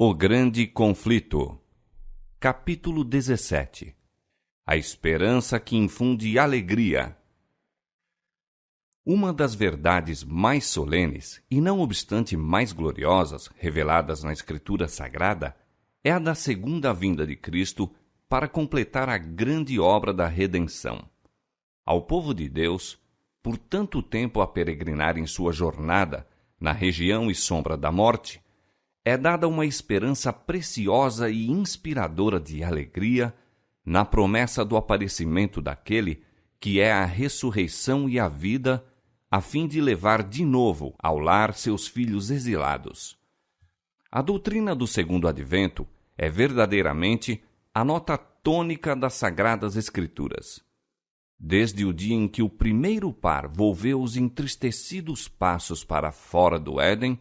O Grande Conflito. Capítulo 17. A esperança que infunde alegria. Uma das verdades mais solenes, e não obstante mais gloriosas, reveladas na Escritura Sagrada, é a da segunda vinda de Cristo para completar a grande obra da redenção. Ao povo de Deus, por tanto tempo a peregrinar em sua jornada na região e sombra da morte, é dada uma esperança preciosa e inspiradora de alegria na promessa do aparecimento daquele que é a ressurreição e a vida, a fim de levar de novo ao lar seus filhos exilados. A doutrina do segundo advento é verdadeiramente a nota tônica das Sagradas Escrituras. Desde o dia em que o primeiro par volveu os entristecidos passos para fora do Éden,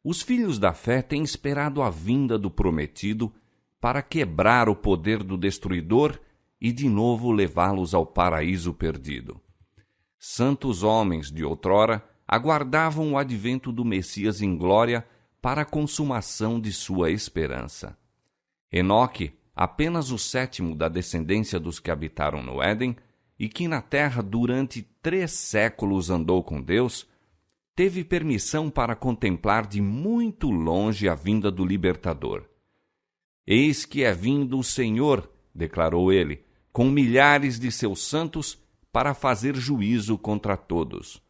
os filhos da fé têm esperado a vinda do prometido para quebrar o poder do destruidor e de novo levá-los ao paraíso perdido. Santos homens de outrora aguardavam o advento do Messias em glória para a consumação de sua esperança. Enoque, apenas o sétimo da descendência dos que habitaram no Éden, e que na terra durante 3 séculos andou com Deus, teve permissão para contemplar de muito longe a vinda do Libertador. Eis que é vindo o Senhor, declarou ele, com milhares de seus santos para fazer juízo contra todos.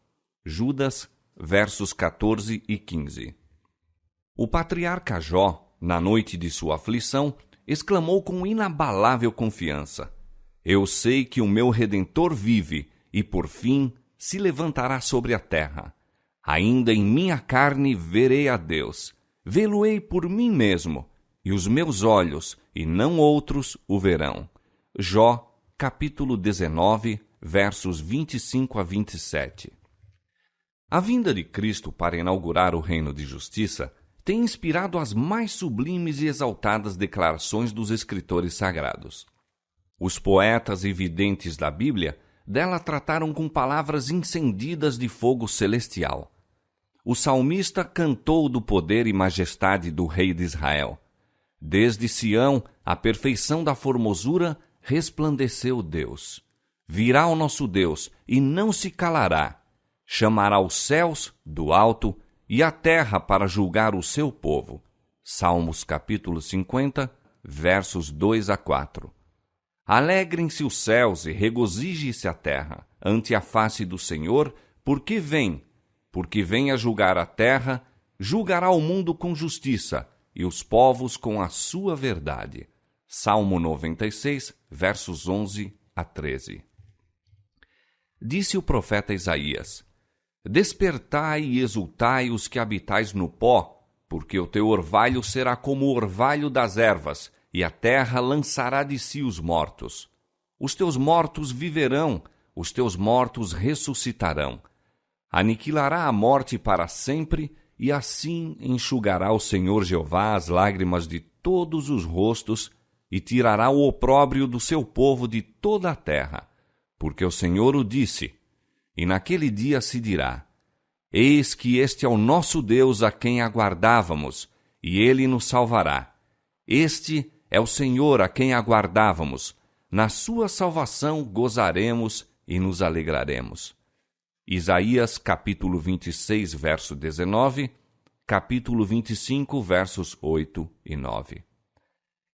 Judas, versos 14 e 15. O patriarca Jó, na noite de sua aflição, exclamou com inabalável confiança: Eu sei que o meu Redentor vive e, por fim, se levantará sobre a terra. Ainda em minha carne verei a Deus. Vê-lo-ei por mim mesmo, e os meus olhos, e não outros, o verão. Jó, capítulo 19, versos 25 a 27. A vinda de Cristo para inaugurar o reino de justiça tem inspirado as mais sublimes e exaltadas declarações dos escritores sagrados. Os poetas e videntes da Bíblia dela trataram com palavras incendidas de fogo celestial. O salmista cantou do poder e majestade do Rei de Israel. Desde Sião, a perfeição da formosura, resplandeceu Deus. Virá o nosso Deus e não se calará. Chamará os céus do alto e a terra para julgar o seu povo. Salmos capítulo 50, versos 2 a 4. Alegrem-se os céus e regozije-se a terra ante a face do Senhor, porque vem a julgar a terra, julgará o mundo com justiça e os povos com a sua verdade. Salmo 96, versos 11 a 13. Disse o profeta Isaías: Despertai e exultai os que habitais no pó, porque o teu orvalho será como o orvalho das ervas, e a terra lançará de si os mortos. Os teus mortos viverão, os teus mortos ressuscitarão. Aniquilará a morte para sempre, e assim enxugará o Senhor Jeová as lágrimas de todos os rostos, e tirará o opróbrio do seu povo de toda a terra. Porque o Senhor o disse, e naquele dia se dirá: Eis que este é o nosso Deus a quem aguardávamos, e ele nos salvará. Este é o Senhor a quem aguardávamos. Na sua salvação gozaremos e nos alegraremos. Isaías, capítulo 26, verso 19, capítulo 25, versos 8 e 9.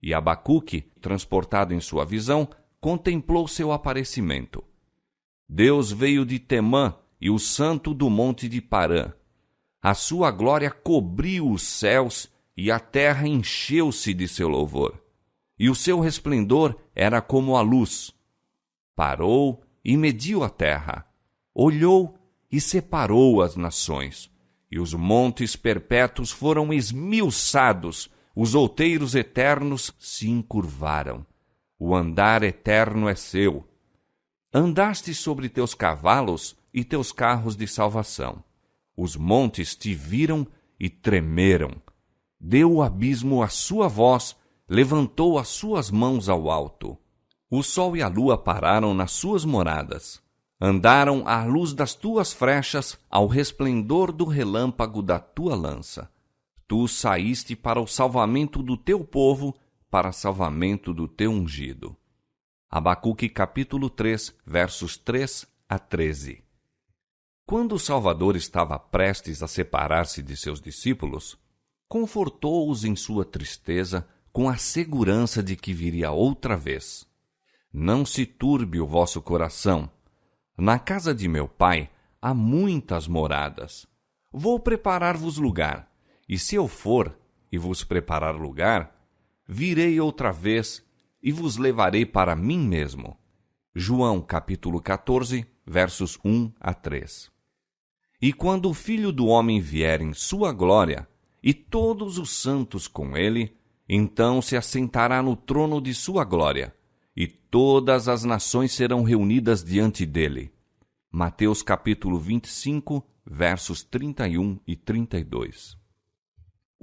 E Abacuque, transportado em sua visão, contemplou seu aparecimento. Deus veio de Temã e o santo do monte de Parã. A sua glória cobriu os céus e a terra encheu-se de seu louvor. E o seu resplendor era como a luz. Parou e mediu a terra. Olhou e separou as nações. E os montes perpétuos foram esmiuçados. Os outeiros eternos se encurvaram. O andar eterno é seu. Andaste sobre teus cavalos e teus carros de salvação. Os montes te viram e tremeram. Deu o abismo a sua voz, levantou as suas mãos ao alto. O sol e a lua pararam nas suas moradas. Andaram à luz das tuas frechas, ao resplendor do relâmpago da tua lança. tu saíste para o salvamento do teu povo, para salvamento do teu ungido. Abacuque capítulo 3, versos 3 a 13. Quando o Salvador estava prestes a separar-se de seus discípulos, confortou-os em sua tristeza com a segurança de que viria outra vez. Não se turbe o vosso coração. Na casa de meu Pai há muitas moradas. Vou preparar-vos lugar, e se eu for e vos preparar lugar, virei outra vez e vos levarei para mim mesmo. João capítulo 14, versos 1 a 3. E quando o Filho do Homem vier em sua glória, e todos os santos com ele, então se assentará no trono de sua glória, e todas as nações serão reunidas diante dele. Mateus capítulo 25, versos 31 e 32.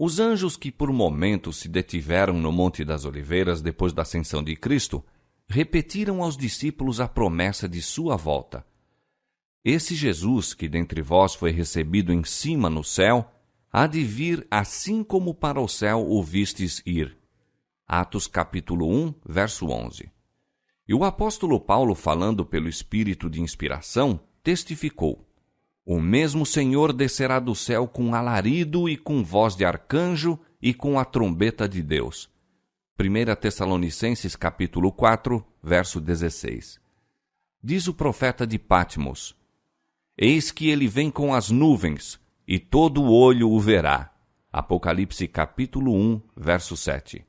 Os anjos que por momentos se detiveram no Monte das Oliveiras depois da ascensão de Cristo, repetiram aos discípulos a promessa de sua volta. Esse Jesus, que dentre vós foi recebido em cima no céu, há de vir assim como para o céu o vistes ir. Atos capítulo 1, verso 11. E o apóstolo Paulo, falando pelo Espírito de inspiração, testificou: o mesmo Senhor descerá do céu com alarido e com voz de arcanjo e com a trombeta de Deus. 1 Tessalonicenses capítulo 4, verso 16. Diz o profeta de Patmos: eis que ele vem com as nuvens, e todo o olho o verá. Apocalipse capítulo 1, verso 7.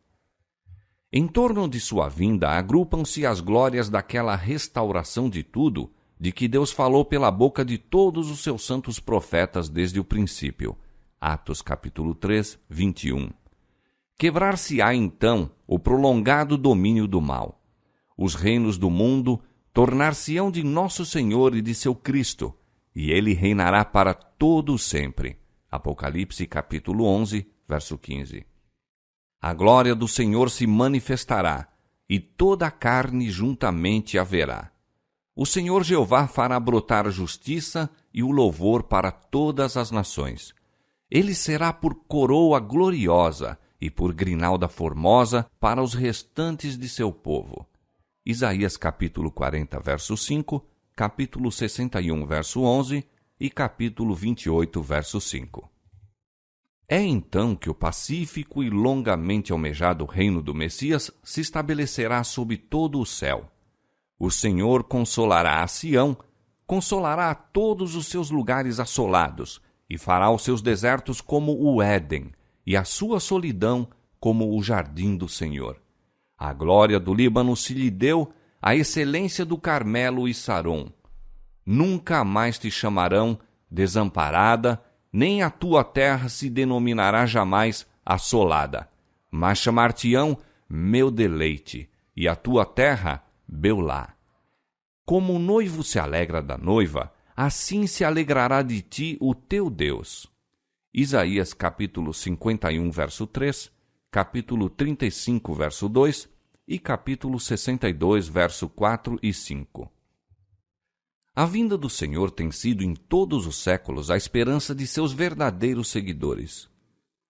Em torno de sua vinda agrupam-se as glórias daquela restauração de tudo, de que Deus falou pela boca de todos os seus santos profetas desde o princípio. Atos capítulo 3, 21. Quebrar-se-á então o prolongado domínio do mal. Os reinos do mundo tornar-se-ão de nosso Senhor e de seu Cristo, e ele reinará para todo sempre. Apocalipse capítulo 11, verso 15. A glória do Senhor se manifestará, e toda a carne juntamente a verá. O Senhor Jeová fará brotar justiça e o louvor para todas as nações. Ele será por coroa gloriosa e por grinalda formosa para os restantes de seu povo. Isaías capítulo 40, verso 5, capítulo 61, verso 11 e capítulo 28, verso 5. É então que o pacífico e longamente almejado reino do Messias se estabelecerá sob todo o céu. O Senhor consolará a Sião, consolará a todos os seus lugares assolados, e fará os seus desertos como o Éden, e a sua solidão como o jardim do Senhor. A glória do Líbano se lhe deu, a excelência do Carmelo e Saron. Nunca mais te chamarão desamparada, nem a tua terra se denominará jamais assolada, mas chamar-te-ão meu deleite, e a tua terra Beulá. Como o noivo se alegra da noiva, assim se alegrará de ti o teu Deus. Isaías capítulo 51, verso 3, capítulo 35, verso 2 e capítulo 62, verso 4 e 5. A vinda do Senhor tem sido em todos os séculos a esperança de seus verdadeiros seguidores.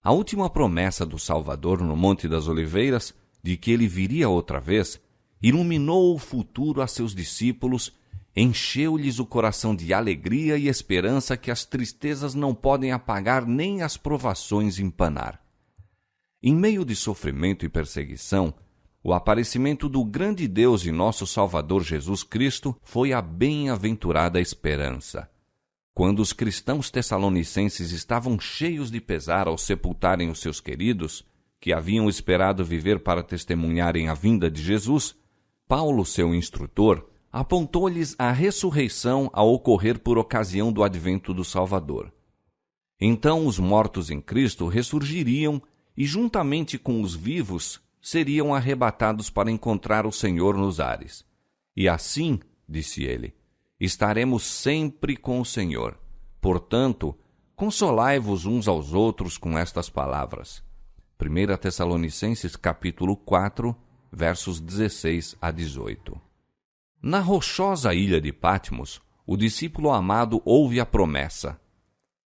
A última promessa do Salvador no Monte das Oliveiras, de que ele viria outra vez, iluminou o futuro a seus discípulos, encheu-lhes o coração de alegria e esperança que as tristezas não podem apagar nem as provações empanar. Em meio de sofrimento e perseguição, o aparecimento do grande Deus e nosso Salvador Jesus Cristo foi a bem-aventurada esperança. Quando os cristãos tessalonicenses estavam cheios de pesar ao sepultarem os seus queridos, que haviam esperado viver para testemunharem a vinda de Jesus, Paulo, seu instrutor, apontou-lhes a ressurreição a ocorrer por ocasião do advento do Salvador. Então os mortos em Cristo ressurgiriam e, juntamente com os vivos, seriam arrebatados para encontrar o Senhor nos ares. E assim, disse ele, estaremos sempre com o Senhor. Portanto, consolai-vos uns aos outros com estas palavras. 1 Tessalonicenses capítulo 4, versos 16 a 18. Na rochosa ilha de Patmos, o discípulo amado ouve a promessa: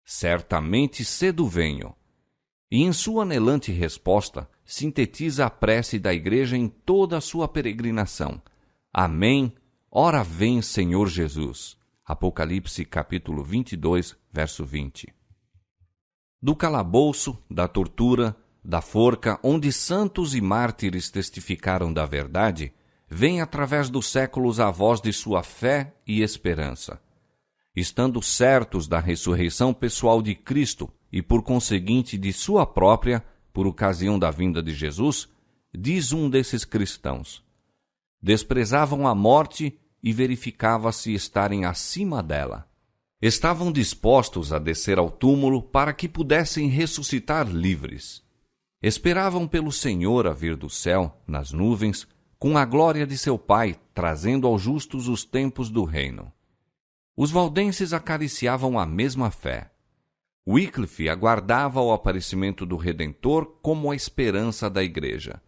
certamente cedo venho. E em sua anelante resposta, sintetiza a prece da Igreja em toda a sua peregrinação. Amém, ora vem, Senhor Jesus. Apocalipse capítulo 22, verso 20. Do calabouço, da tortura, da forca, onde santos e mártires testificaram da verdade, vem através dos séculos a voz de sua fé e esperança. Estando certos da ressurreição pessoal de Cristo e, por conseguinte, de sua própria, por ocasião da vinda de Jesus, diz um desses cristãos: desprezavam a morte e verificava-se estarem acima dela. Estavam dispostos a descer ao túmulo para que pudessem ressuscitar livres. Esperavam pelo Senhor a vir do céu, nas nuvens, com a glória de seu Pai, trazendo aos justos os tempos do reino. Os valdenses acariciavam a mesma fé. Wycliffe aguardava o aparecimento do Redentor como a esperança da Igreja.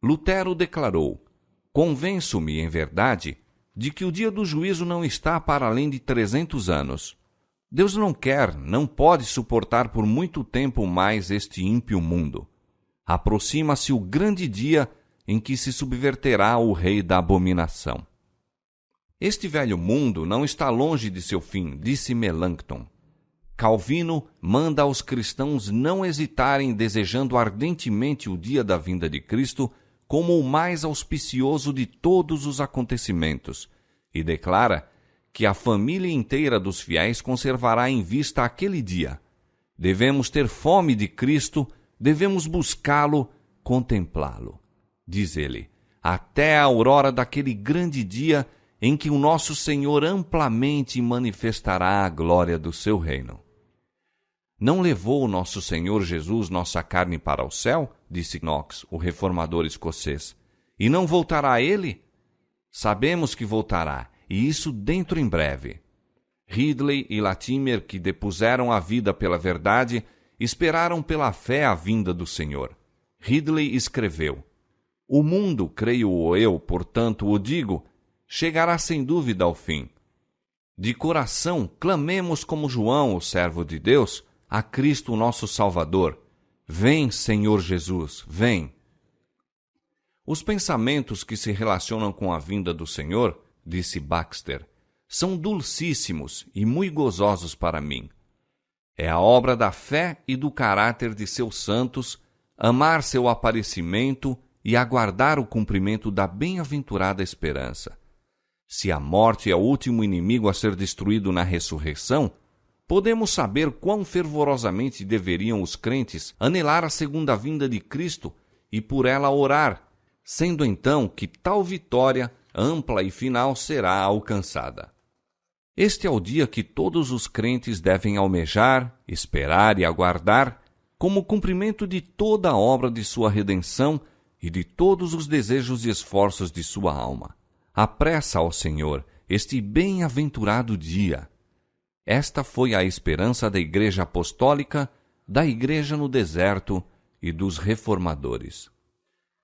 Lutero declarou: convenço-me, em verdade, de que o dia do juízo não está para além de 300 anos. Deus não quer, não pode suportar por muito tempo mais este ímpio mundo. Aproxima-se o grande dia em que se subverterá o rei da abominação. Este velho mundo não está longe de seu fim, disse Melanchthon. Calvino manda aos cristãos não hesitarem, desejando ardentemente o dia da vinda de Cristo como o mais auspicioso de todos os acontecimentos, e declara que a família inteira dos fiéis conservará em vista aquele dia. Devemos ter fome de Cristo, devemos buscá-lo, contemplá-lo. Diz ele, até a aurora daquele grande dia em que o nosso Senhor amplamente manifestará a glória do seu reino. Não levou o nosso Senhor Jesus nossa carne para o céu? Disse Knox, o reformador escocês. E não voltará ele? Sabemos que voltará, e isso dentro em breve. Ridley e Latimer, que depuseram a vida pela verdade, esperaram pela fé a vinda do Senhor. Ridley escreveu: o mundo, creio eu, portanto o digo, chegará sem dúvida ao fim. De coração, clamemos como João, o servo de Deus, a Cristo nosso Salvador. Vem, Senhor Jesus, vem. Os pensamentos que se relacionam com a vinda do Senhor, disse Baxter, são dulcíssimos e muito gozosos para mim. É a obra da fé e do caráter de seus santos amar seu aparecimento e aguardar o cumprimento da bem-aventurada esperança. Se a morte é o último inimigo a ser destruído na ressurreição, podemos saber quão fervorosamente deveriam os crentes anelar a segunda vinda de Cristo e por ela orar, sendo então que tal vitória ampla e final será alcançada. Este é o dia que todos os crentes devem almejar, esperar e aguardar como cumprimento de toda a obra de sua redenção e de todos os desejos e esforços de sua alma. Apressa ao Senhor este bem-aventurado dia. Esta foi a esperança da Igreja Apostólica, da Igreja no deserto e dos reformadores.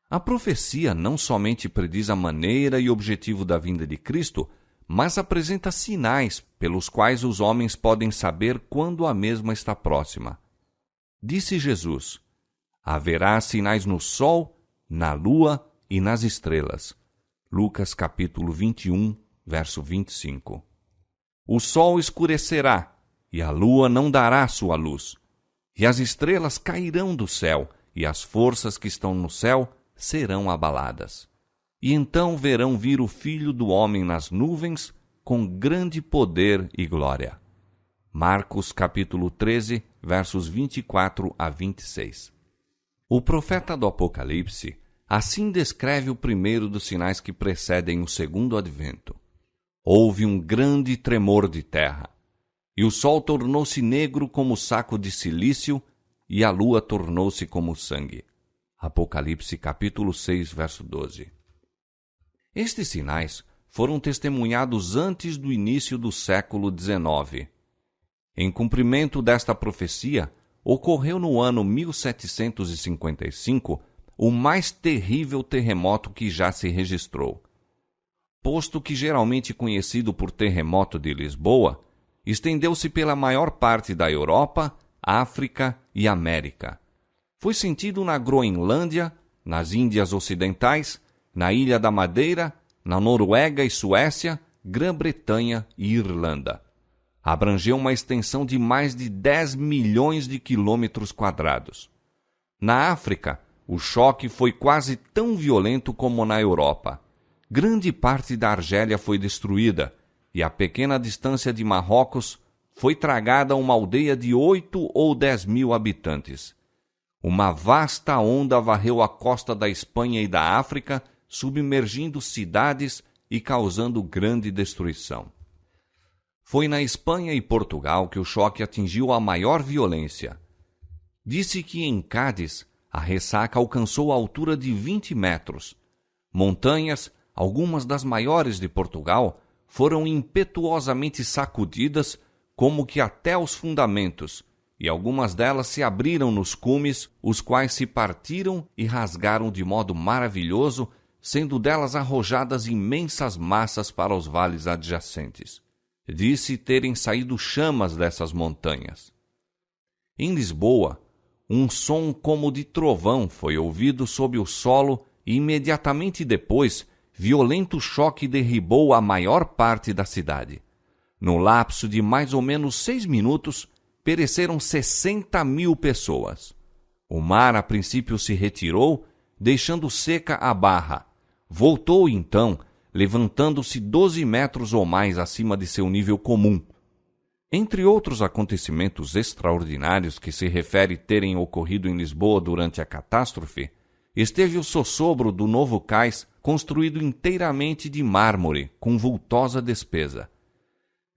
A profecia não somente prediz a maneira e objetivo da vinda de Cristo, mas apresenta sinais pelos quais os homens podem saber quando a mesma está próxima. Disse Jesus: haverá sinais no sol, na lua e nas estrelas. Lucas capítulo 21, verso 25. O sol escurecerá, e a lua não dará sua luz, e as estrelas cairão do céu, e as forças que estão no céu serão abaladas. E então verão vir o Filho do Homem nas nuvens, com grande poder e glória. Marcos capítulo 13, versos 24 a 26. O profeta do Apocalipse assim descreve o primeiro dos sinais que precedem o segundo advento. Houve um grande tremor de terra, e o sol tornou-se negro como saco de cilício, e a lua tornou-se como sangue. Apocalipse capítulo 6, verso 12. Estes sinais foram testemunhados antes do início do século XIX. Em cumprimento desta profecia, ocorreu no ano 1755 o mais terrível terremoto que já se registrou. Posto que geralmente conhecido por terremoto de Lisboa, estendeu-se pela maior parte da Europa, África e América, Foi sentido na Groenlândia, nas Índias Ocidentais, na Ilha da Madeira, na Noruega e Suécia, Grã-Bretanha e Irlanda. Abrangeu uma extensão de mais de 10 milhões de quilômetros quadrados. Na África, o choque foi quase tão violento como na Europa. Grande parte da Argélia foi destruída e a pequena distância de Marrocos foi tragada uma aldeia de 8 ou 10 mil habitantes. Uma vasta onda varreu a costa da Espanha e da África, submergindo cidades e causando grande destruição. Foi na Espanha e Portugal que o choque atingiu a maior violência. Disse que em Cádiz a ressaca alcançou a altura de 20 metros. Montanhas, algumas das maiores de Portugal, foram impetuosamente sacudidas, como que até os fundamentos, e algumas delas se abriram nos cumes, os quais se partiram e rasgaram de modo maravilhoso, sendo delas arrojadas imensas massas para os vales adjacentes. Disse terem saído chamas dessas montanhas. Em Lisboa, um som como de trovão foi ouvido sob o solo e imediatamente depois, violento choque derribou a maior parte da cidade. No lapso de mais ou menos 6 minutos, pereceram 60 mil pessoas. O mar a princípio se retirou, deixando seca a barra. Voltou então, levantando-se 12 metros ou mais acima de seu nível comum. Entre outros acontecimentos extraordinários que se refere terem ocorrido em Lisboa durante a catástrofe, esteve o sossobro do novo cais construído inteiramente de mármore, com vultosa despesa.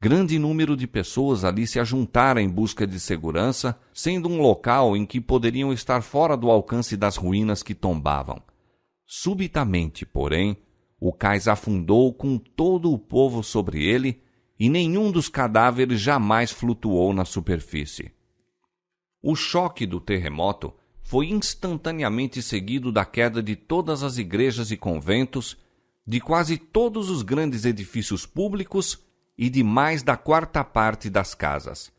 Grande número de pessoas ali se ajuntara em busca de segurança, sendo um local em que poderiam estar fora do alcance das ruínas que tombavam. Subitamente, porém, o cais afundou com todo o povo sobre ele e nenhum dos cadáveres jamais flutuou na superfície. O choque do terremoto foi instantaneamente seguido da queda de todas as igrejas e conventos, de quase todos os grandes edifícios públicos e de mais da 1/4 das casas.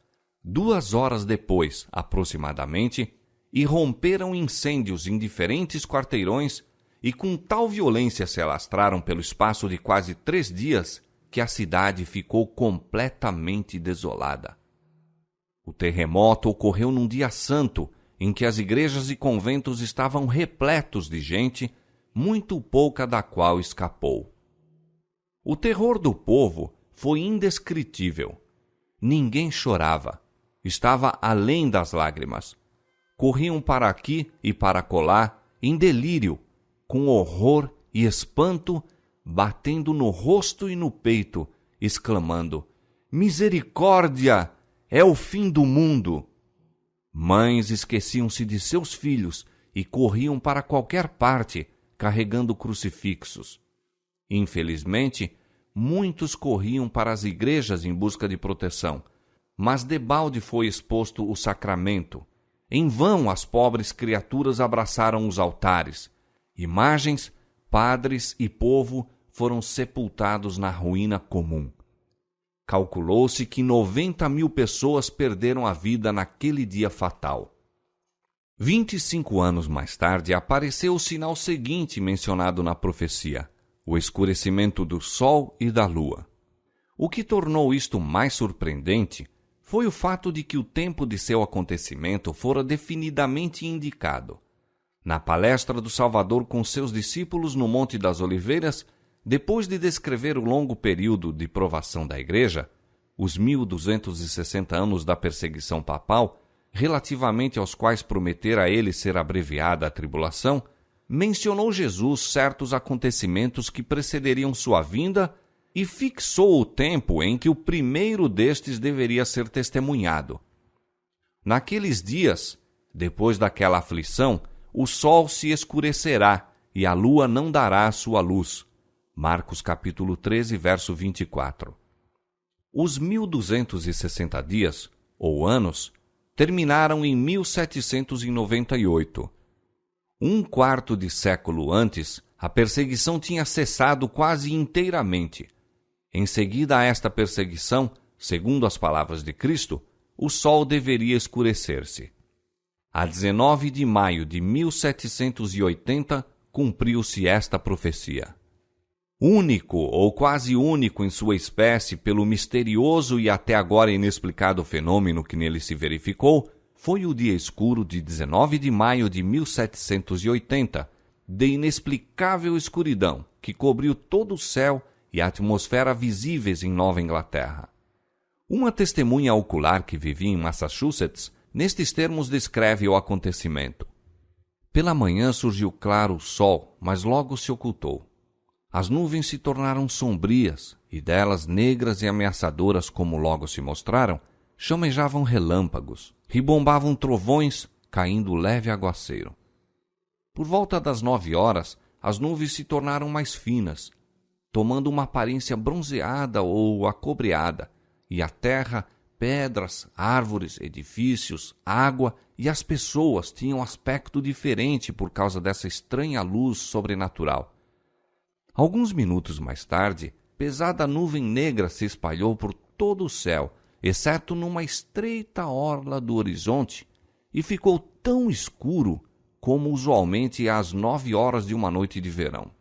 2 horas depois, aproximadamente, irromperam incêndios em diferentes quarteirões e com tal violência se alastraram pelo espaço de quase 3 dias que a cidade ficou completamente desolada. O terremoto ocorreu num dia santo, em que as igrejas e conventos estavam repletos de gente, muito pouca da qual escapou. O terror do povo foi indescritível. Ninguém chorava. Estava além das lágrimas. Corriam para aqui e para acolá, em delírio, com horror e espanto, batendo no rosto e no peito, exclamando: "Misericórdia! É o fim do mundo!" Mães esqueciam-se de seus filhos e corriam para qualquer parte, carregando crucifixos. Infelizmente, muitos corriam para as igrejas em busca de proteção, mas debalde foi exposto o sacramento. Em vão as pobres criaturas abraçaram os altares. Imagens, padres e povo foram sepultados na ruína comum. Calculou-se que 90 mil pessoas perderam a vida naquele dia fatal. 25 anos mais tarde apareceu o sinal seguinte mencionado na profecia: o escurecimento do sol e da lua. O que tornou isto mais surpreendente foi o fato de que o tempo de seu acontecimento fora definidamente indicado. Na palestra do Salvador com seus discípulos no Monte das Oliveiras, depois de descrever o longo período de provação da Igreja, os 1260 anos da perseguição papal, relativamente aos quais prometera a ele ser abreviada a tribulação, mencionou Jesus certos acontecimentos que precederiam sua vinda e fixou o tempo em que o primeiro destes deveria ser testemunhado. Naqueles dias, depois daquela aflição, o sol se escurecerá e a lua não dará a sua luz. Marcos capítulo 13, verso 24. Os 1260 dias, ou anos, terminaram em 1798. 1/4 de século antes, a perseguição tinha cessado quase inteiramente. Em seguida a esta perseguição, segundo as palavras de Cristo, o sol deveria escurecer-se. A 19 de maio de 1780, cumpriu-se esta profecia. Único ou quase único em sua espécie pelo misterioso e até agora inexplicado fenômeno que nele se verificou, foi o dia escuro de 19 de maio de 1780, de inexplicável escuridão que cobriu todo o céu e a atmosfera visíveis em Nova Inglaterra. Uma testemunha ocular que vivia em Massachusetts, nestes termos descreve o acontecimento. Pela manhã surgiu claro o sol, mas logo se ocultou. As nuvens se tornaram sombrias, e delas negras e ameaçadoras como logo se mostraram, chamejavam relâmpagos, ribombavam trovões, caindo leve aguaceiro. Por volta das 9 horas, as nuvens se tornaram mais finas, tomando uma aparência bronzeada ou acobreada, e a terra, pedras, árvores, edifícios, água e as pessoas tinham aspecto diferente por causa dessa estranha luz sobrenatural. Alguns minutos mais tarde, pesada nuvem negra se espalhou por todo o céu, exceto numa estreita orla do horizonte, e ficou tão escuro como usualmente às 9 horas de uma noite de verão.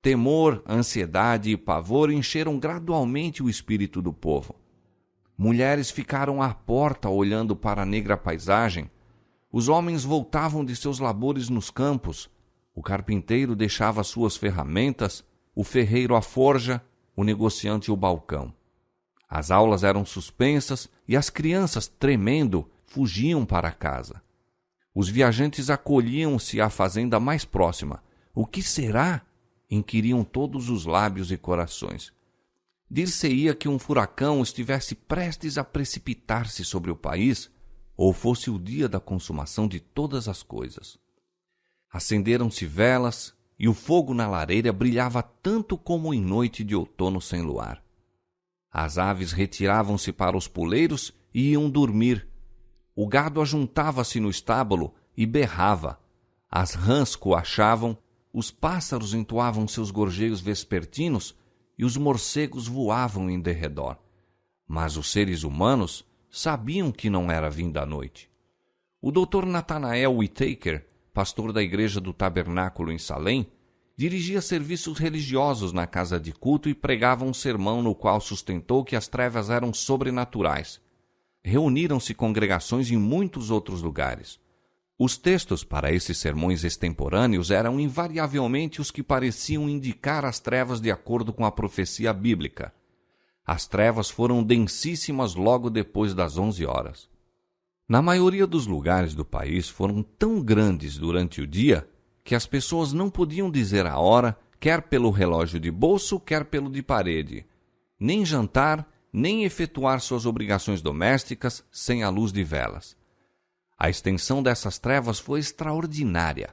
Temor, ansiedade e pavor encheram gradualmente o espírito do povo. Mulheres ficaram à porta olhando para a negra paisagem. Os homens voltavam de seus labores nos campos. O carpinteiro deixava suas ferramentas, o ferreiro a forja, o negociante o balcão. As aulas eram suspensas e as crianças, tremendo, fugiam para casa. Os viajantes acolhiam-se à fazenda mais próxima. O que será? Inquiriam todos os lábios e corações. Dir-se-ia que um furacão estivesse prestes a precipitar-se sobre o país, ou fosse o dia da consumação de todas as coisas. Acenderam-se velas, e o fogo na lareira brilhava tanto como em noite de outono sem luar. As aves retiravam-se para os puleiros e iam dormir. O gado ajuntava-se no estábulo e berrava. As rãs coachavam, os pássaros entoavam seus gorjeios vespertinos e os morcegos voavam em derredor. Mas os seres humanos sabiam que não era vinda a noite. O Dr. Nathanael Whittaker, pastor da Igreja do Tabernáculo em Salem, dirigia serviços religiosos na casa de culto e pregava um sermão no qual sustentou que as trevas eram sobrenaturais. Reuniram-se congregações em muitos outros lugares. Os textos para esses sermões extemporâneos eram invariavelmente os que pareciam indicar as trevas de acordo com a profecia bíblica. As trevas foram densíssimas logo depois das 11 horas. Na maioria dos lugares do país foram tão grandes durante o dia que as pessoas não podiam dizer a hora, quer pelo relógio de bolso, quer pelo de parede, nem jantar, nem efetuar suas obrigações domésticas sem a luz de velas. A extensão dessas trevas foi extraordinária.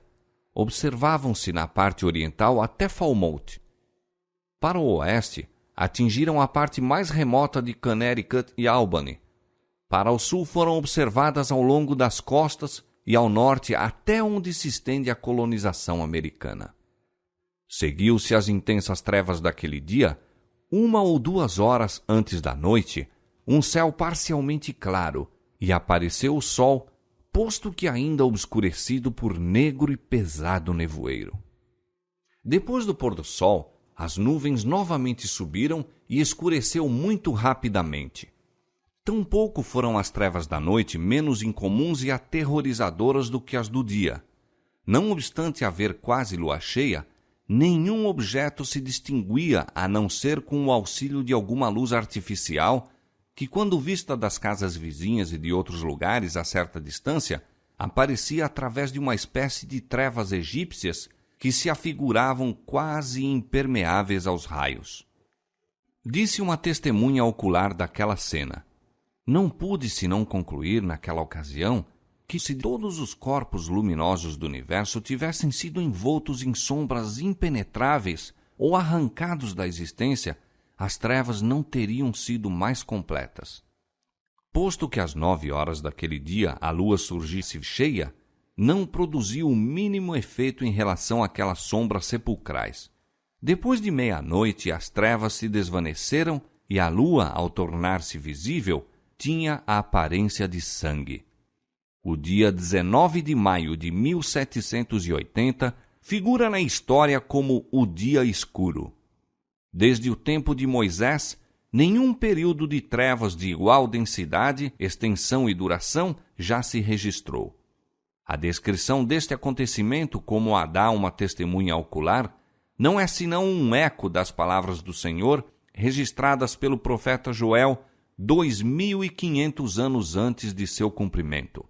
Observavam-se na parte oriental até Falmouth. Para o oeste, atingiram a parte mais remota de Connecticut e Albany. Para o sul foram observadas ao longo das costas e ao norte até onde se estende a colonização americana. Seguiu-se as intensas trevas daquele dia, 1 ou 2 horas antes da noite, um céu parcialmente claro, e apareceu o sol, posto que ainda obscurecido por negro e pesado nevoeiro. Depois do pôr do sol, as nuvens novamente subiram e escureceu muito rapidamente. Tampouco foram as trevas da noite menos incomuns e aterrorizadoras do que as do dia. Não obstante haver quase lua cheia, nenhum objeto se distinguia a não ser com o auxílio de alguma luz artificial que, quando vista das casas vizinhas e de outros lugares a certa distância, aparecia através de uma espécie de trevas egípcias que se afiguravam quase impermeáveis aos raios. Disse uma testemunha ocular daquela cena: não pude senão concluir naquela ocasião que, se todos os corpos luminosos do universo tivessem sido envoltos em sombras impenetráveis ou arrancados da existência, as trevas não teriam sido mais completas. Posto que às 9 horas daquele dia a lua surgisse cheia, não produziu o mínimo efeito em relação àquelas sombras sepulcrais. Depois de meia-noite, as trevas se desvaneceram e a lua, ao tornar-se visível, tinha a aparência de sangue. O dia 19 de maio de 1780 figura na história como o Dia Escuro. Desde o tempo de Moisés, nenhum período de trevas de igual densidade, extensão e duração já se registrou. A descrição deste acontecimento, como a dá uma testemunha ocular, não é senão um eco das palavras do Senhor registradas pelo profeta Joel 2.500 anos antes de seu cumprimento.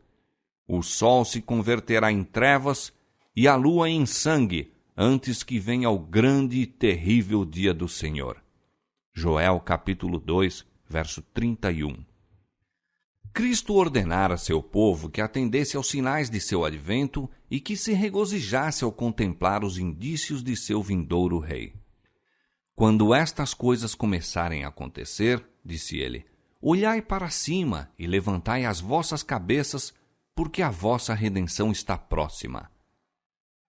O sol se converterá em trevas e a lua em sangue antes que venha o grande e terrível dia do Senhor. Joel capítulo 2, verso 31. Cristo ordenara a seu povo que atendesse aos sinais de seu advento e que se regozijasse ao contemplar os indícios de seu vindouro rei. Quando estas coisas começarem a acontecer, disse ele, olhai para cima e levantai as vossas cabeças, porque a vossa redenção está próxima.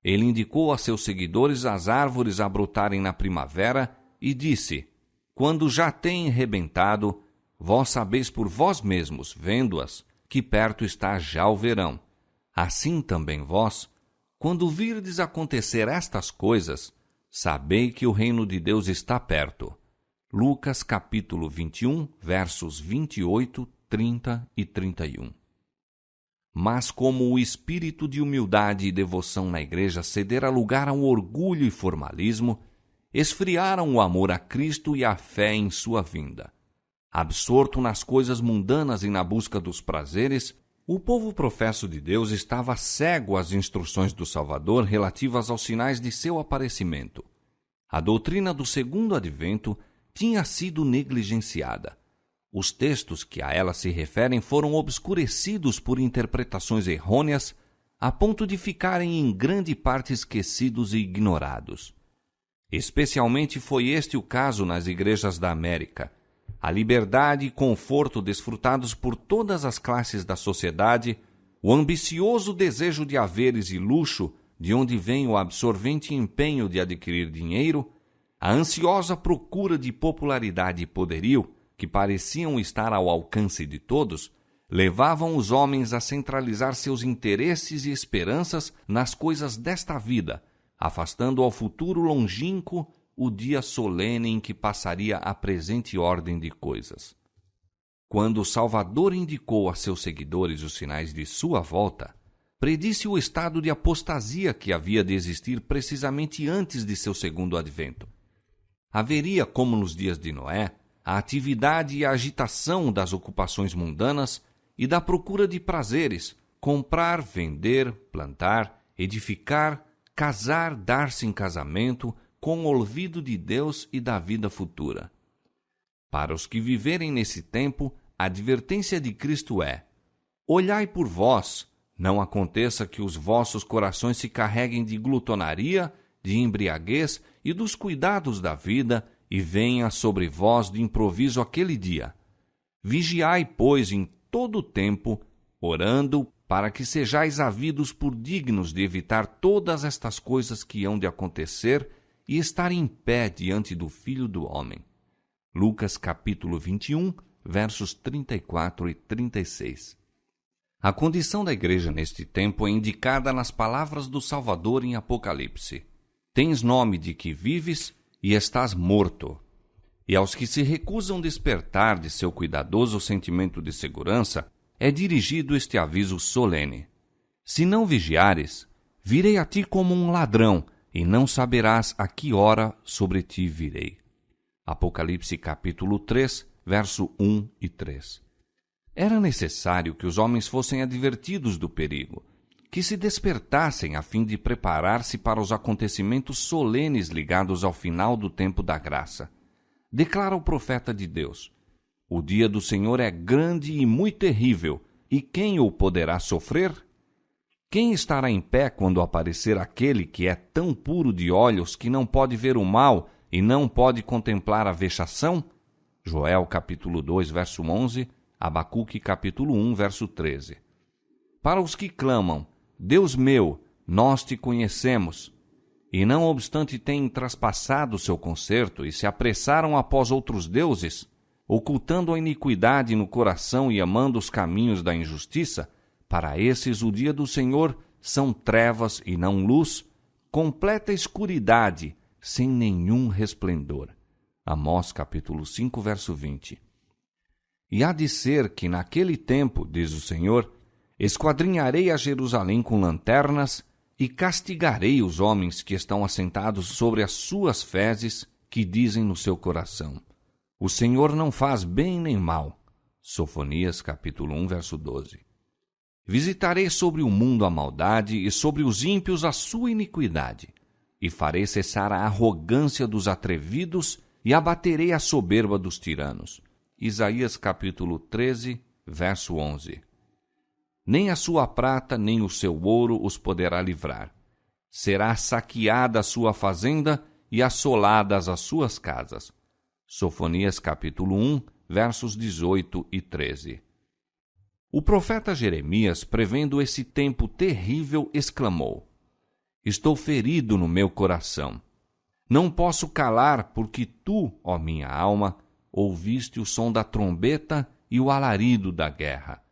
Ele indicou a seus seguidores as árvores a brotarem na primavera e disse, quando já têm rebentado, vós sabeis por vós mesmos, vendo-as, que perto está já o verão. Assim também vós, quando virdes acontecer estas coisas, sabei que o reino de Deus está perto. Lucas capítulo 21, versos 28, 30 e 31. Mas como o espírito de humildade e devoção na igreja cedera lugar ao orgulho e formalismo, esfriaram o amor a Cristo e a fé em sua vinda. Absorto nas coisas mundanas e na busca dos prazeres, o povo professo de Deus estava cego às instruções do Salvador relativas aos sinais de seu aparecimento. A doutrina do segundo advento tinha sido negligenciada. Os textos que a ela se referem foram obscurecidos por interpretações errôneas, a ponto de ficarem em grande parte esquecidos e ignorados. Especialmente foi este o caso nas igrejas da América. A liberdade e conforto desfrutados por todas as classes da sociedade, o ambicioso desejo de haveres e luxo, de onde vem o absorvente empenho de adquirir dinheiro, a ansiosa procura de popularidade e poderio, que pareciam estar ao alcance de todos, levavam os homens a centralizar seus interesses e esperanças nas coisas desta vida, afastando ao futuro longínquo o dia solene em que passaria a presente ordem de coisas. Quando o Salvador indicou a seus seguidores os sinais de sua volta, predisse o estado de apostasia que havia de existir precisamente antes de seu segundo advento. Haveria, como nos dias de Noé, a atividade e a agitação das ocupações mundanas e da procura de prazeres, comprar, vender, plantar, edificar, casar, dar-se em casamento, com o olvido de Deus e da vida futura. Para os que viverem nesse tempo, a advertência de Cristo é: olhai por vós, não aconteça que os vossos corações se carreguem de glutonaria, de embriaguez e dos cuidados da vida, e venha sobre vós de improviso aquele dia. Vigiai, pois, em todo o tempo, orando, para que sejais havidos por dignos de evitar todas estas coisas que hão de acontecer e estar em pé diante do Filho do Homem. Lucas capítulo 21, versos 34 e 36. A condição da igreja neste tempo é indicada nas palavras do Salvador em Apocalipse. Tens nome de que vives e estás morto. E aos que se recusam despertar de seu cuidadoso sentimento de segurança, é dirigido este aviso solene: se não vigiares, virei a ti como um ladrão, e não saberás a que hora sobre ti virei. Apocalipse capítulo 3, verso 1 e 3. Era necessário que os homens fossem advertidos do perigo, que se despertassem a fim de preparar-se para os acontecimentos solenes ligados ao final do tempo da graça. Declara o profeta de Deus: o dia do Senhor é grande e muito terrível, e quem o poderá sofrer? Quem estará em pé quando aparecer aquele que é tão puro de olhos que não pode ver o mal e não pode contemplar a vexação? Joel capítulo 2, verso 11, Abacuque capítulo 1, verso 13. Para os que clamam: Deus meu, nós te conhecemos, e não obstante têm traspassado seu concerto e se apressaram após outros deuses, ocultando a iniquidade no coração e amando os caminhos da injustiça, Para esses o dia do Senhor são trevas e não luz, completa escuridade, sem nenhum resplendor. Amós capítulo 5, verso 20. E há de ser que naquele tempo, diz o Senhor, esquadrinharei a Jerusalém com lanternas e castigarei os homens que estão assentados sobre as suas fezes, que dizem no seu coração: o Senhor não faz bem nem mal. Sofonias capítulo 1, verso 12. Visitarei sobre o mundo a maldade e sobre os ímpios a sua iniquidade, e farei cessar a arrogância dos atrevidos e abaterei a soberba dos tiranos. Isaías capítulo 13, verso 11. Nem a sua prata nem o seu ouro os poderá livrar. Será saqueada a sua fazenda e assoladas as suas casas. Sofonias capítulo 1, versos 18 e 13. O profeta Jeremias, prevendo esse tempo terrível, exclamou: estou ferido no meu coração. Não posso calar, porque tu, ó minha alma, ouviste o som da trombeta e o alarido da guerra.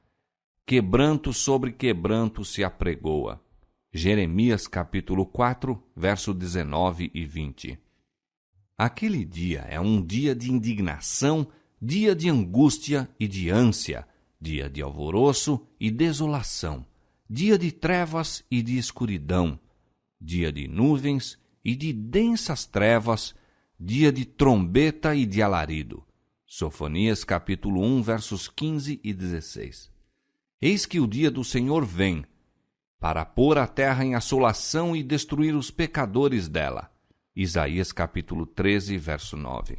Quebranto sobre quebranto se apregoa. Jeremias capítulo 4, verso 19 e 20. Aquele dia é um dia de indignação, dia de angústia e de ânsia, dia de alvoroço e desolação, dia de trevas e de escuridão, dia de nuvens e de densas trevas, dia de trombeta e de alarido. Sofonias capítulo 1, versos 15 e 16. Eis que o dia do Senhor vem, para pôr a terra em assolação e destruir os pecadores dela. Isaías capítulo 13, verso 9.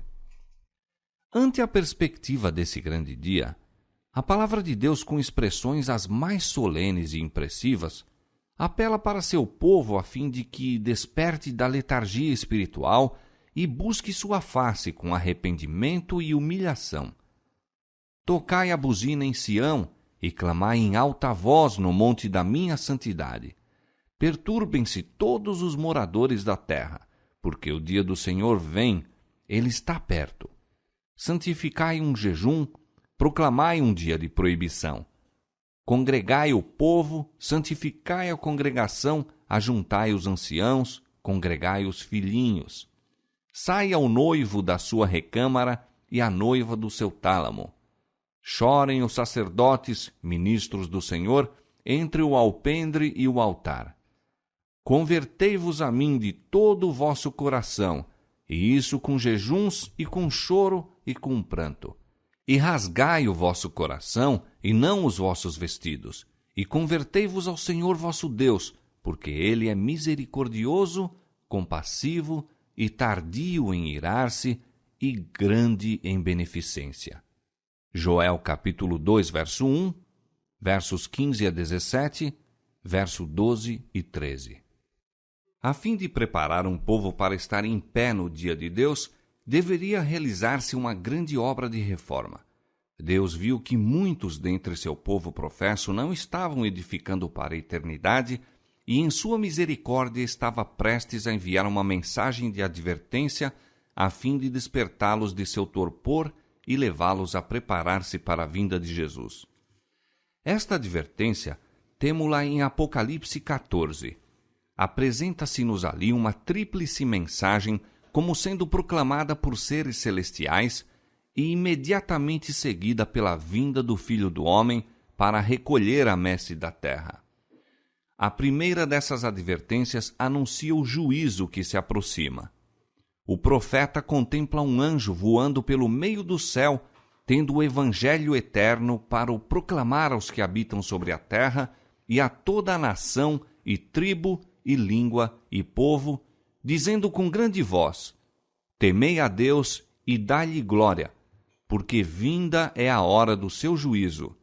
Ante a perspectiva desse grande dia, a palavra de Deus, com expressões as mais solenes e impressivas, apela para seu povo a fim de que desperte da letargia espiritual e busque sua face com arrependimento e humilhação. Tocai a buzina em Sião e clamai em alta voz no monte da minha santidade. Perturbem-se todos os moradores da terra, porque o dia do Senhor vem, ele está perto. Santificai um jejum, proclamai um dia de proibição. Congregai o povo, santificai a congregação, ajuntai os anciãos, congregai os filhinhos. Saia o noivo da sua recâmara e a noiva do seu tálamo. Chorem os sacerdotes, ministros do Senhor, entre o alpendre e o altar. Convertei-vos a mim de todo o vosso coração, e isso com jejuns e com choro e com pranto. E rasgai o vosso coração, e não os vossos vestidos, e convertei-vos ao Senhor vosso Deus, porque ele é misericordioso, compassivo e tardio em irar-se, e grande em beneficência. Joel capítulo 2, verso 1, versos 15 a 17, verso 12 e 13. A fim de preparar um povo para estar em pé no dia de Deus, deveria realizar-se uma grande obra de reforma. Deus viu que muitos dentre seu povo professo não estavam edificando para a eternidade e, em sua misericórdia, estava prestes a enviar uma mensagem de advertência a fim de despertá-los de seu torpor e levá-los a preparar-se para a vinda de Jesus. Esta advertência temo-la em Apocalipse 14. Apresenta-se-nos ali uma tríplice mensagem como sendo proclamada por seres celestiais e imediatamente seguida pela vinda do Filho do Homem para recolher a messe da terra. A primeira dessas advertências anuncia o juízo que se aproxima. O profeta contempla um anjo voando pelo meio do céu, tendo o evangelho eterno para o proclamar aos que habitam sobre a terra e a toda a nação e tribo e língua e povo, dizendo com grande voz: temei a Deus e dai-lhe glória, porque vinda é a hora do seu juízo,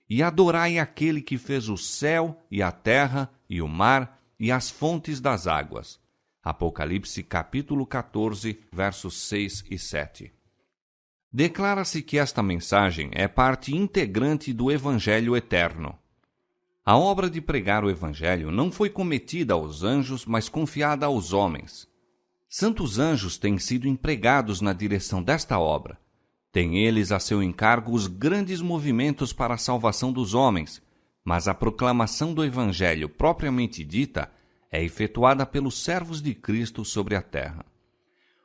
e adorai aquele que fez o céu e a terra e o mar e as fontes das águas. Apocalipse capítulo 14, versos 6 e 7. Declara-se que esta mensagem é parte integrante do Evangelho eterno. A obra de pregar o Evangelho não foi cometida aos anjos, mas confiada aos homens. Santos anjos têm sido empregados na direção desta obra. Têm eles a seu encargo os grandes movimentos para a salvação dos homens, mas a proclamação do Evangelho propriamente dita é efetuada pelos servos de Cristo sobre a terra.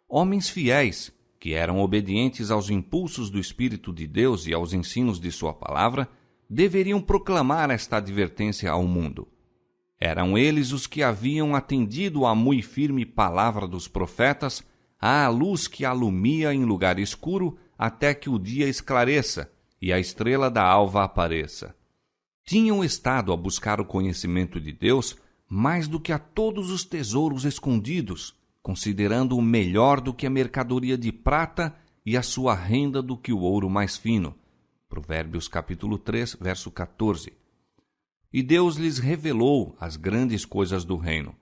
Homens fiéis, que eram obedientes aos impulsos do Espírito de Deus e aos ensinos de sua palavra, deveriam proclamar esta advertência ao mundo. Eram eles os que haviam atendido à muito firme palavra dos profetas, à luz que alumia em lugar escuro até que o dia esclareça e a estrela da alva apareça. Tinham estado a buscar o conhecimento de Deus mais do que a todos os tesouros escondidos, considerando-o melhor do que a mercadoria de prata e a sua renda do que o ouro mais fino. Provérbios capítulo 3, verso 14. E Deus lhes revelou as grandes coisas do reino.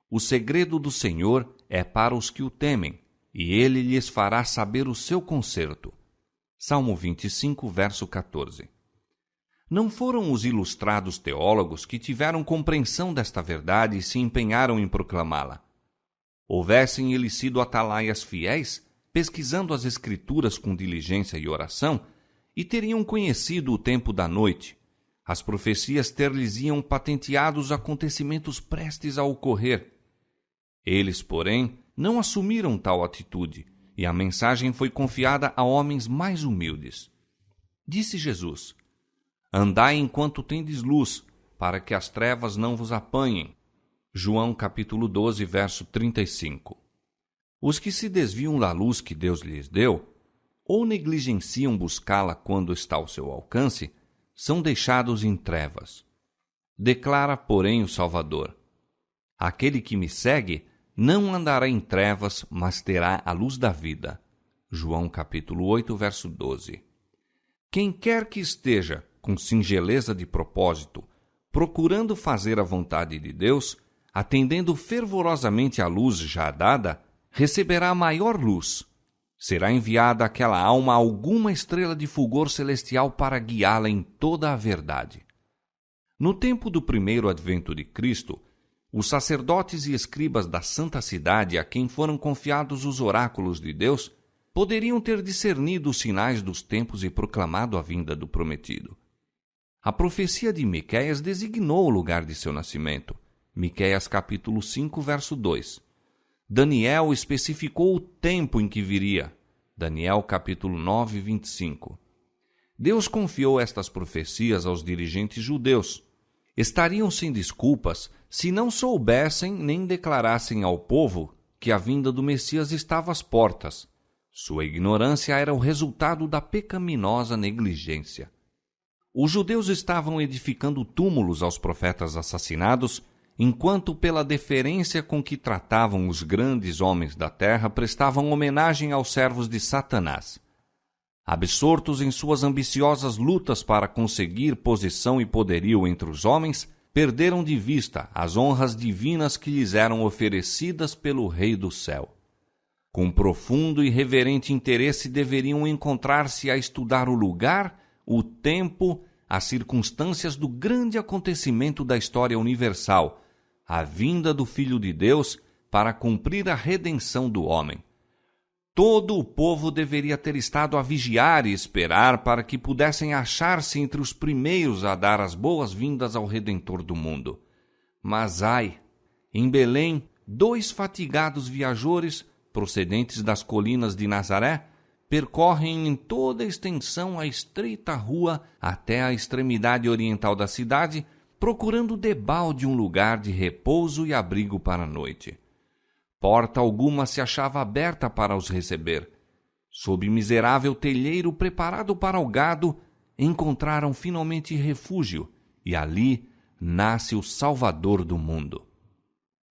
O segredo do Senhor é para os que o temem, e ele lhes fará saber o seu conserto. Salmo 25, verso 14. Não foram os ilustrados teólogos que tiveram compreensão desta verdade e se empenharam em proclamá-la. Houvessem eles sido atalaias fiéis, pesquisando as Escrituras com diligência e oração, e teriam conhecido o tempo da noite, as profecias ter-lhes-iam patenteado os acontecimentos prestes a ocorrer. Eles, porém, não assumiram tal atitude, e a mensagem foi confiada a homens mais humildes. Disse Jesus: Andai enquanto tendes luz, para que as trevas não vos apanhem. João capítulo 12, verso 35. Os que se desviam da luz que Deus lhes deu, ou negligenciam buscá-la quando está ao seu alcance, são deixados em trevas. Declara, porém, o Salvador: Aquele que me segue não andará em trevas, mas terá a luz da vida. João capítulo 8, verso 12. Quem quer que esteja com singeleza de propósito, procurando fazer a vontade de Deus, atendendo fervorosamente à luz já dada, receberá maior luz. Será enviada àquela alma alguma estrela de fulgor celestial para guiá-la em toda a verdade. No tempo do primeiro advento de Cristo, os sacerdotes e escribas da santa cidade a quem foram confiados os oráculos de Deus poderiam ter discernido os sinais dos tempos e proclamado a vinda do prometido. A profecia de Miqueias designou o lugar de seu nascimento. Miqueias capítulo 5, verso 2. Daniel especificou o tempo em que viria. Daniel capítulo 9, 25. Deus confiou estas profecias aos dirigentes judeus. Estariam sem desculpas se não soubessem nem declarassem ao povo que a vinda do Messias estava às portas. Sua ignorância era o resultado da pecaminosa negligência. Os judeus estavam edificando túmulos aos profetas assassinados, enquanto pela deferência com que tratavam os grandes homens da terra prestavam homenagem aos servos de Satanás. Absortos em suas ambiciosas lutas para conseguir posição e poderio entre os homens, perderam de vista as honras divinas que lhes eram oferecidas pelo Rei do Céu. Com profundo e reverente interesse deveriam encontrar-se a estudar o lugar, o tempo, as circunstâncias do grande acontecimento da história universal, a vinda do Filho de Deus para cumprir a redenção do homem. Todo o povo deveria ter estado a vigiar e esperar para que pudessem achar-se entre os primeiros a dar as boas-vindas ao Redentor do mundo. Mas ai, em Belém, 2 fatigados viajores, procedentes das colinas de Nazaré, percorrem em toda a extensão a estreita rua até a extremidade oriental da cidade, procurando debalde um lugar de repouso e abrigo para a noite. Porta alguma se achava aberta para os receber. Sob miserável telheiro preparado para o gado, encontraram finalmente refúgio, e ali nasce o Salvador do mundo.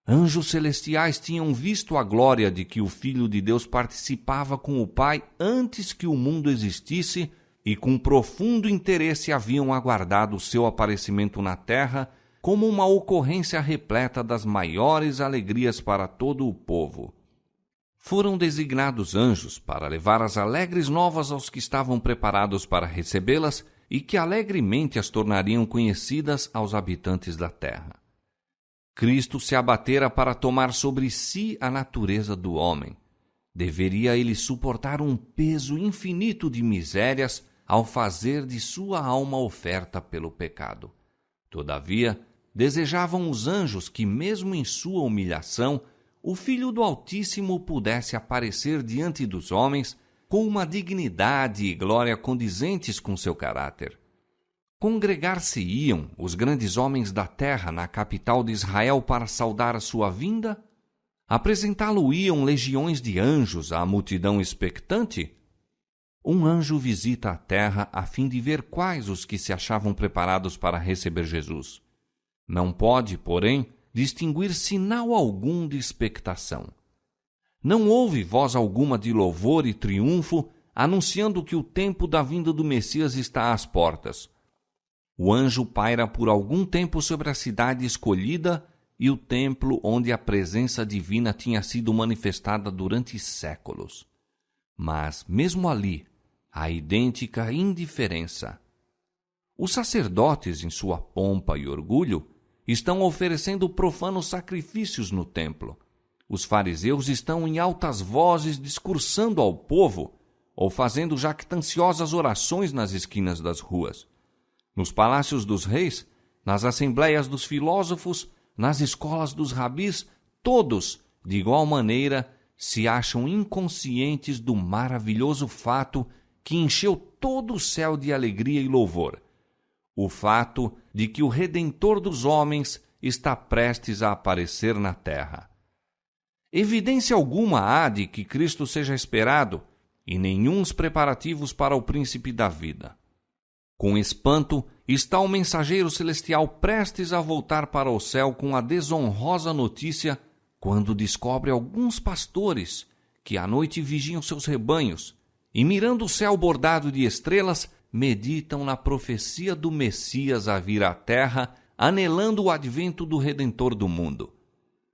Anjos celestiais tinham visto a glória de que o Filho de Deus participava com o Pai antes que o mundo existisse, e com profundo interesse haviam aguardado o seu aparecimento na terra como uma ocorrência repleta das maiores alegrias para todo o povo. Foram designados anjos para levar as alegres novas aos que estavam preparados para recebê-las e que alegremente as tornariam conhecidas aos habitantes da terra. Cristo se abatera para tomar sobre si a natureza do homem. Deveria ele suportar um peso infinito de misérias ao fazer de sua alma oferta pelo pecado. Todavia, desejavam os anjos que, mesmo em sua humilhação, o Filho do Altíssimo pudesse aparecer diante dos homens com uma dignidade e glória condizentes com seu caráter. Congregar-se-iam os grandes homens da terra na capital de Israel para saudar a sua vinda? Apresentá-lo-iam legiões de anjos à multidão expectante? Um anjo visita a terra a fim de ver quais os que se achavam preparados para receber Jesus. Não pode, porém, distinguir sinal algum de expectação. Não houve voz alguma de louvor e triunfo anunciando que o tempo da vinda do Messias está às portas. O anjo paira por algum tempo sobre a cidade escolhida e o templo onde a presença divina tinha sido manifestada durante séculos. Mas, mesmo ali, há idêntica indiferença. Os sacerdotes, em sua pompa e orgulho, estão oferecendo profanos sacrifícios no templo. Os fariseus estão em altas vozes discursando ao povo ou fazendo jactanciosas orações nas esquinas das ruas. Nos palácios dos reis, nas assembleias dos filósofos, nas escolas dos rabis, todos, de igual maneira, se acham inconscientes do maravilhoso fato que encheu todo o céu de alegria e louvor. O fato de que o Redentor dos homens está prestes a aparecer na terra. Evidência alguma há de que Cristo seja esperado, e nenhuns preparativos para o príncipe da vida. Com espanto, está o mensageiro celestial prestes a voltar para o céu com a desonrosa notícia quando descobre alguns pastores que à noite vigiam seus rebanhos e, mirando o céu bordado de estrelas, meditam na profecia do Messias a vir à terra, anelando o advento do Redentor do mundo.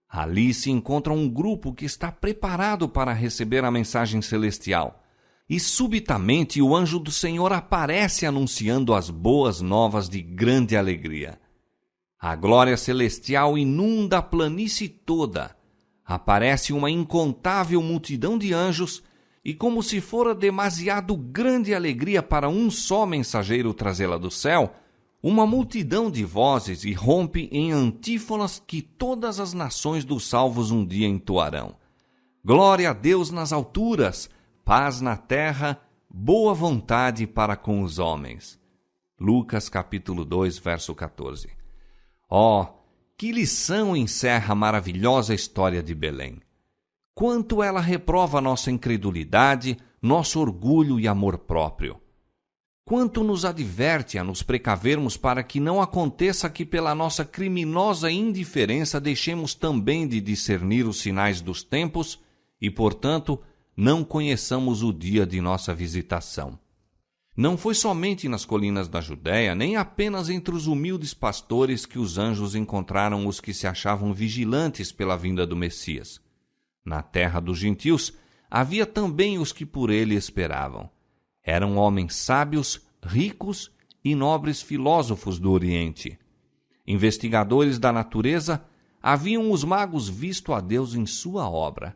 Ali se encontra um grupo que está preparado para receber a mensagem celestial. E subitamente o anjo do Senhor aparece anunciando as boas novas de grande alegria. A glória celestial inunda a planície toda. Aparece uma incontável multidão de anjos e, como se fora demasiado grande alegria para um só mensageiro trazê-la do céu, uma multidão de vozes irrompe em antífonas que todas as nações dos salvos um dia entoarão. Glória a Deus nas alturas, paz na terra, boa vontade para com os homens. Lucas capítulo 2, verso 14. Que lição encerra a maravilhosa história de Belém! Quanto ela reprova nossa incredulidade, nosso orgulho e amor próprio! Quanto nos adverte a nos precavermos para que não aconteça que pela nossa criminosa indiferença deixemos também de discernir os sinais dos tempos e, portanto, não conheçamos o dia de nossa visitação. Não foi somente nas colinas da Judéia, nem apenas entre os humildes pastores que os anjos encontraram os que se achavam vigilantes pela vinda do Messias. Na terra dos gentios havia também os que por ele esperavam. Eram homens sábios, ricos e nobres filósofos do Oriente. Investigadores da natureza, haviam os magos visto a Deus em sua obra.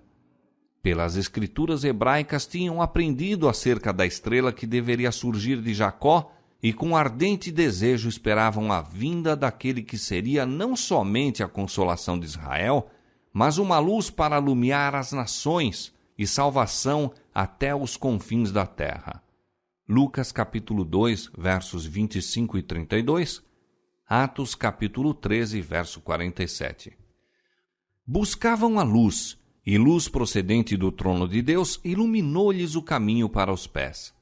Pelas escrituras hebraicas tinham aprendido acerca da estrela que deveria surgir de Jacó e com ardente desejo esperavam a vinda daquele que seria não somente a consolação de Israel, mas uma luz para alumiar as nações e salvação até os confins da terra. Lucas capítulo 2, versos 25 e 32, Atos capítulo 13, verso 47. Buscavam a luz, e luz procedente do trono de Deus iluminou-lhes o caminho para os pés.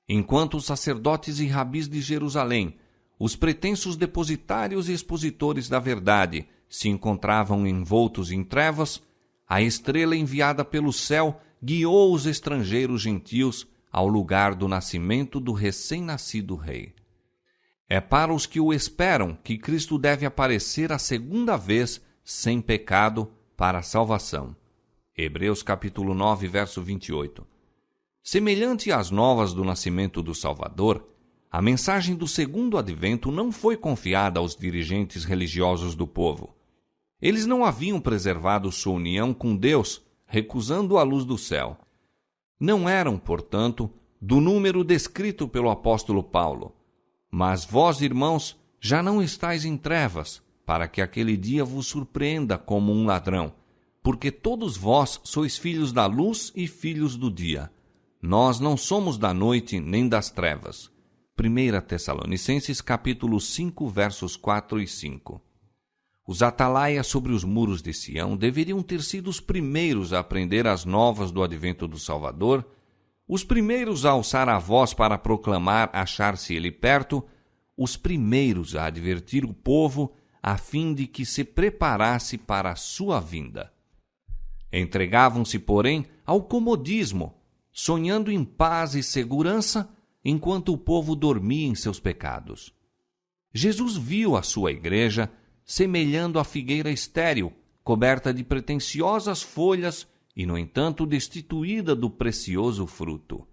Enquanto os sacerdotes e rabis de Jerusalém, os pretensos depositários e expositores da verdade, se encontravam envoltos em trevas, a estrela enviada pelo céu guiou os estrangeiros gentios ao lugar do nascimento do recém-nascido rei. É para os que o esperam que Cristo deve aparecer a segunda vez sem pecado para a salvação. Hebreus capítulo 9, verso 28. Semelhante às novas do nascimento do Salvador, a mensagem do segundo advento não foi confiada aos dirigentes religiosos do povo. Eles não haviam preservado sua união com Deus, recusando a luz do céu. Não eram, portanto, do número descrito pelo apóstolo Paulo. Mas vós, irmãos, já não estais em trevas, para que aquele dia vos surpreenda como um ladrão, porque todos vós sois filhos da luz e filhos do dia. Nós não somos da noite nem das trevas. 1 Tessalonicenses capítulo 5, versos 4 e 5. Os atalaias sobre os muros de Sião deveriam ter sido os primeiros a aprender as novas do advento do Salvador, os primeiros a alçar a voz para proclamar achar-se ele perto, os primeiros a advertir o povo a fim de que se preparasse para a sua vinda. Entregavam-se, porém, ao comodismo, sonhando em paz e segurança, enquanto o povo dormia em seus pecados. Jesus viu a sua igreja semelhando a figueira estéril, coberta de pretensiosas folhas e, no entanto, destituída do precioso fruto.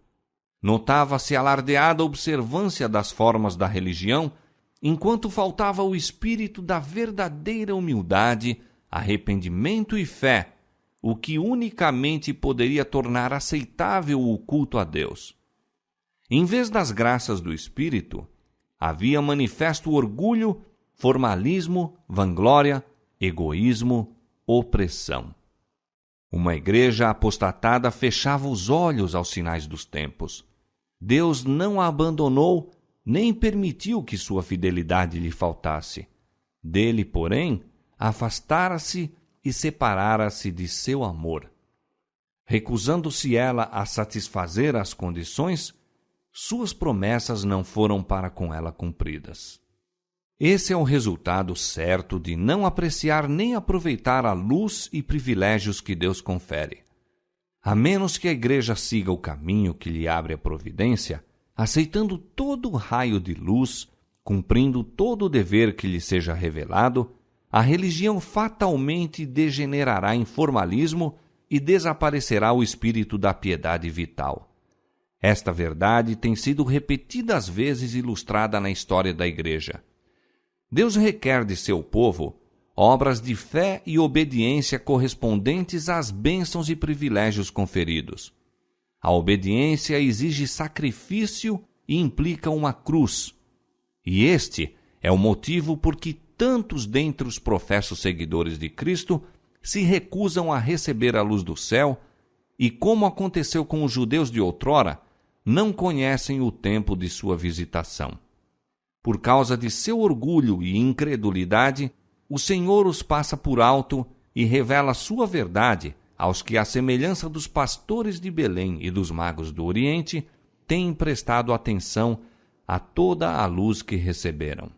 Notava-se alardeada observância das formas da religião, enquanto faltava o espírito da verdadeira humildade, arrependimento e fé, o que unicamente poderia tornar aceitável o culto a Deus. Em vez das graças do Espírito, havia manifesto orgulho, formalismo, vanglória, egoísmo, opressão. Uma igreja apostatada fechava os olhos aos sinais dos tempos. Deus não a abandonou, nem permitiu que sua fidelidade lhe faltasse. Dele, porém, afastara-se e separara-se de seu amor. Recusando-se ela a satisfazer as condições, suas promessas não foram para com ela cumpridas. Esse é o resultado certo de não apreciar nem aproveitar a luz e privilégios que Deus confere. A menos que a igreja siga o caminho que lhe abre a providência, aceitando todo o raio de luz, cumprindo todo o dever que lhe seja revelado, a religião fatalmente degenerará em formalismo e desaparecerá o espírito da piedade vital. Esta verdade tem sido repetidas vezes ilustrada na história da igreja. Deus requer de seu povo obras de fé e obediência correspondentes às bênçãos e privilégios conferidos. A obediência exige sacrifício e implica uma cruz. E este é o motivo por que tantos dentre os professos seguidores de Cristo se recusam a receber a luz do céu e, como aconteceu com os judeus de outrora, não conhecem o tempo de sua visitação. Por causa de seu orgulho e incredulidade, o Senhor os passa por alto e revela sua verdade aos que, à semelhança dos pastores de Belém e dos magos do Oriente, têm prestado atenção a toda a luz que receberam.